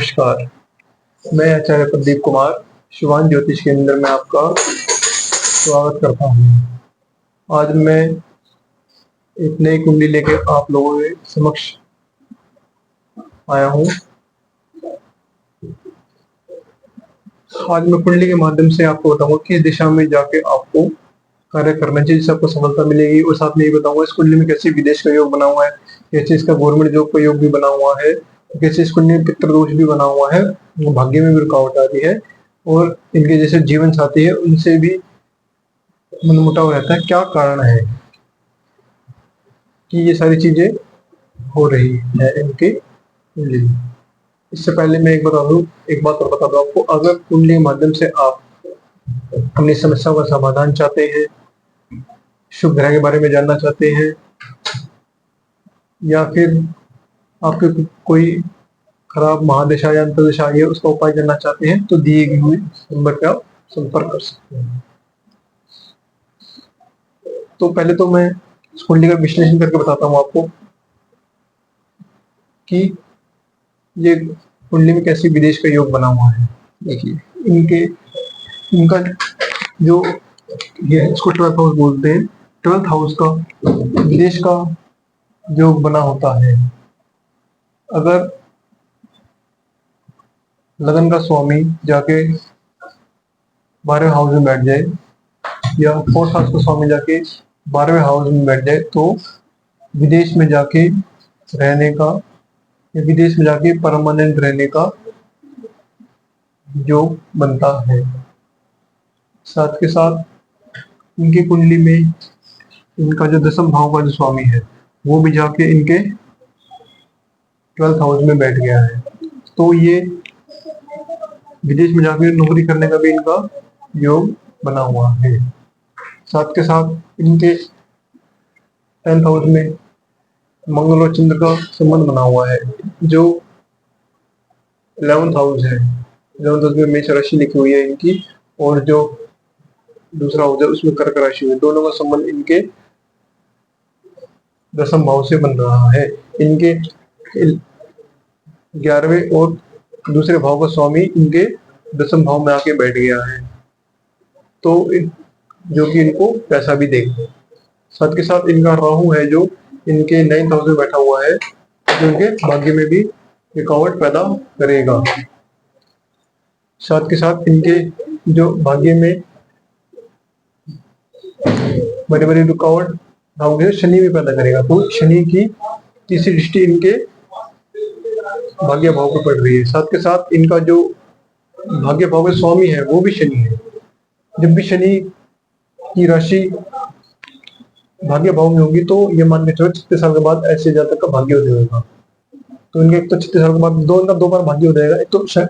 नमस्कार, मैं आचार्य प्रदीप कुमार शिवान ज्योतिष केंद्र में आपका स्वागत करता हूँ। आज मैं एक नई कुंडली लेके आप लोगों के समक्ष आया हूँ। आज मैं कुंडली के माध्यम से आपको बताऊंगा किस दिशा में जाके आपको कार्य करना चाहिए जिससे आपको सफलता मिलेगी, और साथ में ये बताऊंगा इस कुंडली में कैसे विदेश का योग बना हुआ है, कैसे इसका गवर्नमेंट जॉब का योग भी बना हुआ है, कैसे इस कुंडली में पितृदोष भी बना हुआ है, भाग्य में भी रुकावट आती है, और इनके जैसे जीवन साथी है उनसे भी मनमुटाव रहता है। क्या कारण है कि ये सारी चीजें हो रही है इनके कुंडली में। इससे पहले मैं एक बात और बता दूं आपको, अगर कुंडली के माध्यम से आप अपनी समस्याओं का समाधान चाहते हैं, शुभ ग्रह के बारे में जानना चाहते हैं, या फिर आपके कोई खराब महादशा या अंतर्दशा आई है उसका उपाय करना चाहते हैं, तो दिए गए हुए नंबर पे आप संपर्क कर सकते हैं। तो पहले तो मैं इस कुंडली का विश्लेषण करके बताता हूँ आपको कि ये कुंडली में कैसे विदेश का योग बना हुआ है। देखिए इनका जो ये इसको 12th हाउस बोलते हैं। 12th हाउस का विदेश का योग बना होता है। अगर लगन का स्वामी जाके 12वें हाउस में बैठ जाए, या 4th हाउस का स्वामी जाके 12वें हाउस में बैठ जाए, तो विदेश में जाके रहने का या विदेश में जाके परमानेंट रहने का योग बनता है। साथ के साथ इनकी कुंडली में इनका जो 10वें भाव का जो स्वामी है वो भी जाके इनके 12th हाउस में बैठ गया है, तो ये विदेश में जाके नौकरी करने का भी इनका योग बना हुआ है। साथ के साथ इनके 10th हाउस में मंगल और चंद्र का संबंध बना हुआ है। जो 11th हाउस है, 11th हाउस में मेष राशि लिखी हुई है इनकी, और जो दूसरा हाउस है उसमें कर्क राशि है। दोनों का संबंध इनके 10वें भाव से बन रहा है। इनके 11वें और दूसरे भाव का स्वामी इनके 10वें भाव में आके बैठ गया है, तो जो कि इनको पैसा भी देगा। साथ के साथ इनका राहु है जो इनके 9th हाउस में बैठा हुआ है, जो इनके भाग्य में भी रुकावट पैदा करेगा। साथ के साथ इनके जो भाग्य में बड़ी बड़ी रुकावट राहु है, शनि भी पैदा करेगा, तो शनि की तीसरी दृष्टि इनके भाग्य भाव पर पड़ रही है। साथ के साथ इनका जो भाग्य भाव का स्वामी है वो भी शनि है। जब भी शनि की राशि भाग्य भाव में होगी तो ये मान के चलो 36 साल के बाद ऐसे जातक का भाग्य उदय होगा। तो इनके एक तो 36 साल के बाद दो बार भाग्य उदय होगा। एक तो 36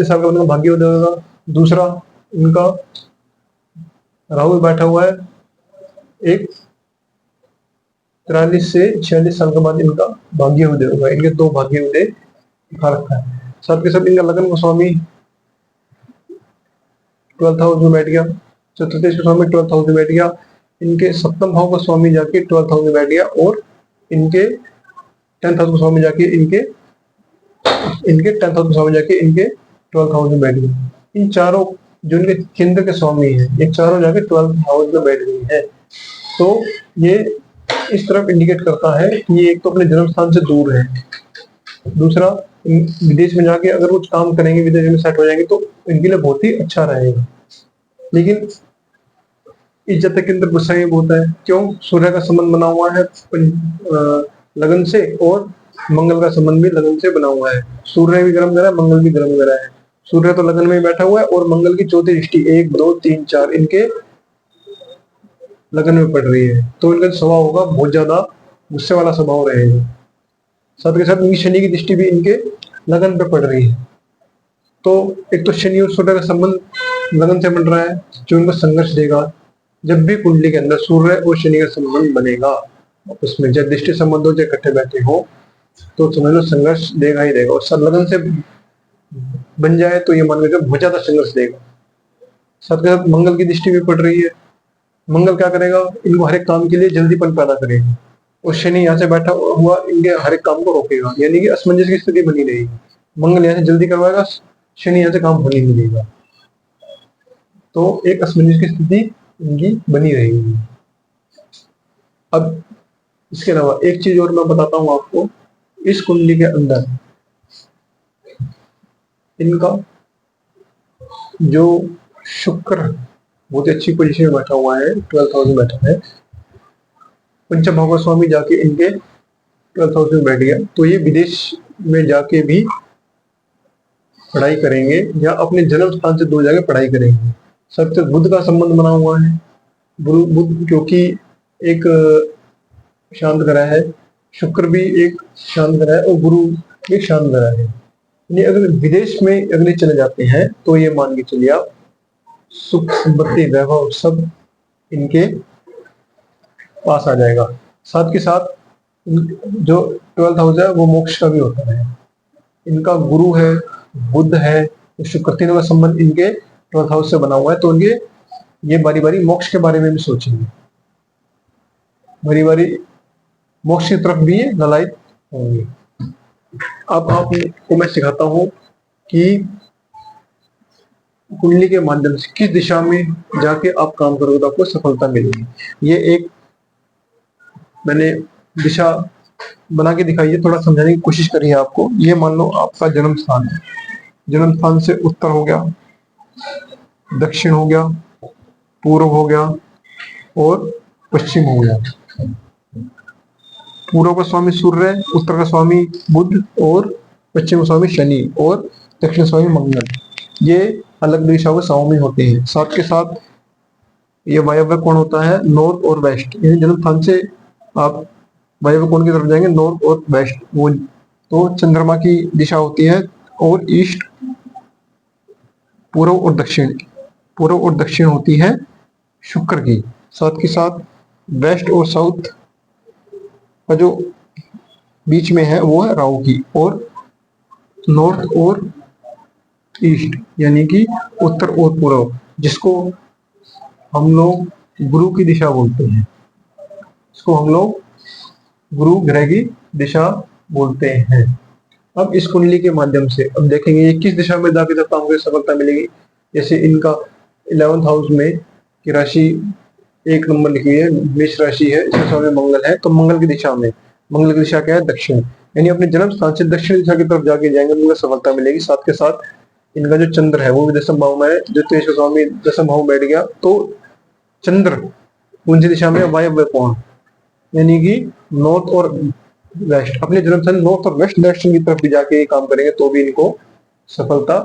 साल के बाद भाग्य उदय होगा, दूसरा इनका राहु बैठा हुआ है एक 43 से 46 साल के बाद इनका भाग्य उदय होगा। इनके 2 भाग्य उदय दिखा रखा है। साथ के साथ इनका लगन का स्वामी 12th हाउस में बैठ गया, चतुर्थ का स्वामी 12th हाउस में बैठ गया, इनके 7वें भाव का स्वामी जाके 12th हाउस में बैठ गया, और इनके 10th हाउस का स्वामी जाके इनके 10th हाउस का स्वामी जाके इनके 12th हाउस में बैठ गया। इन चारों जो इनके केंद्र के स्वामी है, ये चारों जाके 12th हाउस में बैठ गई है। तो ये इस तरफ इंडिकेट करता है कि ये एक तो अपने जन्म स्थान से दूर है, दूसरा विदेश में जाके अगर कुछ काम करेंगे, विदेश में सेट हो जाएंगे तो इनके लिए बहुत ही अच्छा रहेगा। लेकिन इस जातक के अंदर गुस्सा ये होता है, क्यों? सूर्य का संबंध बना हुआ है लगन से, और मंगल का संबंध भी लगन से बना हुआ है। सूर्य भी गर्म ग्रह है, मंगल भी गर्म ग्रह है। सूर्य तो लगन में बैठा हुआ है, और मंगल की चौथी दृष्टि 1 2 3 4 इनके लगन में पड़ रही है, तो इनका स्वभाव होगा बहुत ज्यादा गुस्से वाला स्वभाव रहेगा। साथ के साथ इनकी शनि की दृष्टि भी इनके लगन पे पड़ रही है, तो एक तो शनि और सूर्य का संबंध लगन से बन रहा है जो इनको संघर्ष देगा। जब भी कुंडली के अंदर सूर्य और शनि का संबंध बनेगा, उसमें जब दृष्टि संबंध हो, इकट्ठे बैठे हो, तो समझ लो संघर्ष देगा ही देगा। और लगन से बन जाए तो ये मान लो बहुत ज्यादा संघर्ष देगा। साथ के साथ मंगल की दृष्टि भी पड़ रही है। मंगल क्या करेगा? इनको हर एक काम के लिए जल्दीपन पैदा करेगा। और शनि यहाँ से बैठा हुआ इनके हर एक काम को रोकेगा, यानी कि असमंजस की स्थिति बनी रहेगी। मंगल यहाँ से जल्दी करवाएगा, शनि यहाँ से काम होने नहीं देगा, तो एक असमंजस की स्थिति इनकी बनी रहेगी। अब इसके अलावा एक चीज और मैं बताता हूं आपको, इस कुंडली के अंदर इनका जो शुक्र बहुत अच्छी पोजीशन में बैठा हुआ है, 12th हाउस में बैठा है, पंचम भाव का स्वामी जाके इनके 12th हाउस में बैठ गया, तो ये विदेश में जाके भी पढ़ाई करेंगे या अपने जन्म स्थान से दूर जाके पढ़ाई करेंगे। सबसे बुध का संबंध बना हुआ है, बुध क्योंकि एक शांत ग्रह है, शुक्र भी एक शांत ग्रह है और गुरु एक शांत ग्रह है। यानी अगर विदेश में अगले चले जाते हैं तो ये मान के चलिए आप सुख संपत्ति वैभव सब इनके पास आ जाएगा। साथ के साथ जो 12th हाउस है वो मोक्ष का भी होता है, इनका गुरु है, बुध है, शुक्र, तीनों का संबंध इनके 12th हाउस से बना हुआ है, तो इनके ये बारी बारी मोक्ष के बारे में भी सोचेंगे, बारी बारी मोक्ष की तरफ भी ये ललायित होंगे। अब आपको मैं सिखाता हूं कि कुंडली के माध्यम से किस दिशा में जाके आप काम करोगे तो आपको सफलता मिलेगी। ये एक मैंने दिशा बना के दिखाई है, थोड़ा समझाने की कोशिश करी है आपको। ये मान लो आपका जन्म स्थान है, जन्म स्थान से उत्तर हो गया, दक्षिण हो गया, पूर्व हो गया और पश्चिम हो गया। पूर्व का स्वामी सूर्य है, उत्तर का स्वामी बुध और पश्चिम का स्वामी शनि और दक्षिण स्वामी मंगल। ये अलग दिशाओं के स्वामी होते हैं। साथ के साथ ये वायव्य कोण होता है नॉर्थ और वेस्ट, यानी जन्म स्थान से आप वायव्य कोण की तरफ जाएंगे, नॉर्थ और वेस्ट, वो तो चंद्रमा की दिशा होती है। और ईस्ट, पूर्व और दक्षिण, पूर्व और दक्षिण होती है शुक्र की। साथ के साथ वेस्ट और साउथ का जो बीच में है वो है राहु की। और नॉर्थ और ईस्ट यानी कि उत्तर और पूर्व, जिसको हम लोग गुरु की दिशा बोलते हैं, इसको हम लोग गुरु ग्रह की दिशा बोलते हैं। अब इस कुंडली के माध्यम से अब देखेंगे ये किस दिशा में जाके जब काम सफलता मिलेगी। जैसे इनका 11th हाउस में की राशि 1 नंबर लिखी हुई है, मेष राशि है, इसके स्वामी मंगल है, तो मंगल की दिशा में, मंगल की दिशा क्या है, दक्षिण, यानी अपने जन्म स्थान से दक्षिण दिशा की तरफ जाके जाएंगे तो सफलता मिलेगी। साथ के साथ इनका जो चंद्र है वो भी 10th भाव में है, जो तेज का स्वामी 10th भाव में बैठ गया, तो चंद्र कौन सी दिशा में, वायव्य कोण, यानी कि नॉर्थ और वेस्ट, अपने जन्म स्थान नॉर्थ और वेस्ट डायरेक्शन की तरफ भी जाके काम करेंगे तो भी इनको सफलता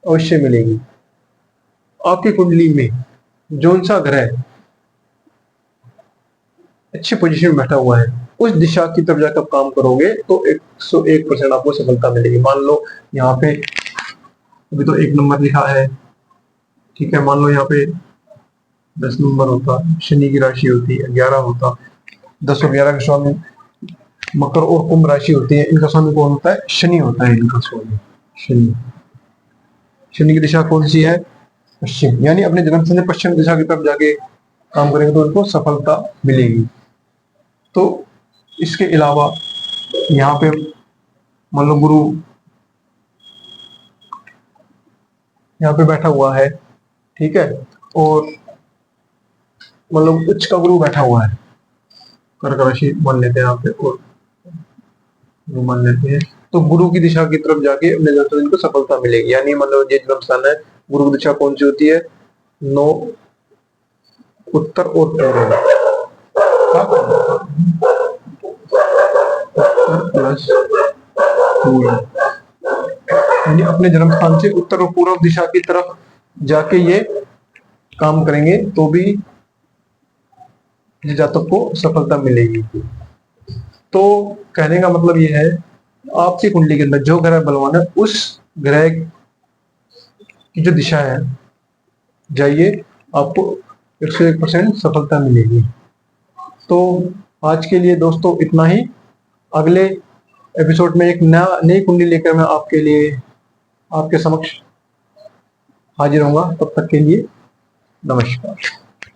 अवश्य मिलेगी। आपकी कुंडली में जौन सा ग्रह अच्छी पोजीशन में बैठा हुआ है उस दिशा की तरफ जाकर काम करोगे तो 101% आपको सफलता मिलेगी। मान लो यहाँ पे अभी तो 1 नंबर लिखा है, ठीक है, मान लो यहाँ पे 10 नंबर होता, शनि की राशि होती है 11 होता, 10 और 11 के स्वामी मकर और कुंभ राशि होती है, इनका स्वामी कौन होता है, शनि होता है इनका स्वामी, शनि। शनि की दिशा कौन सी है, पश्चिम, यानी अपने जन्म से पश्चिम दिशा की तरफ जाके काम करेंगे तो उनको सफलता मिलेगी। तो इसके अलावा यहाँ पे मान लो गुरु यहाँ पे बैठा हुआ है, ठीक है, और मतलब उच्च का गुरु बैठा हुआ है, कर्क राशि मान लेते हैं यहाँ पे, और गुरु मान लेते हैं, तो गुरु की दिशा की तरफ जाके अपने जन्म स्थान को सफलता मिलेगी। यानी मतलब ये जन्म स्थान है, गुरु की दिशा कौन सी होती है, नौ, उत्तर और पूर्व, यानी अपने जन्म स्थान से उत्तर और पूर्व दिशा की तरफ जाके ये काम करेंगे तो भी जातक को सफलता मिलेगी। तो कहने का मतलब ये है आपकी कुंडली के अंदर जो ग्रह बलवान है उस ग्रह की जो दिशा है जाइए, आपको 101% सफलता मिलेगी। तो आज के लिए दोस्तों इतना ही। अगले एपिसोड में एक नई कुंडली लेकर मैं आपके लिए आपके समक्ष हाजिर होऊंगा। तब तक के लिए नमस्कार।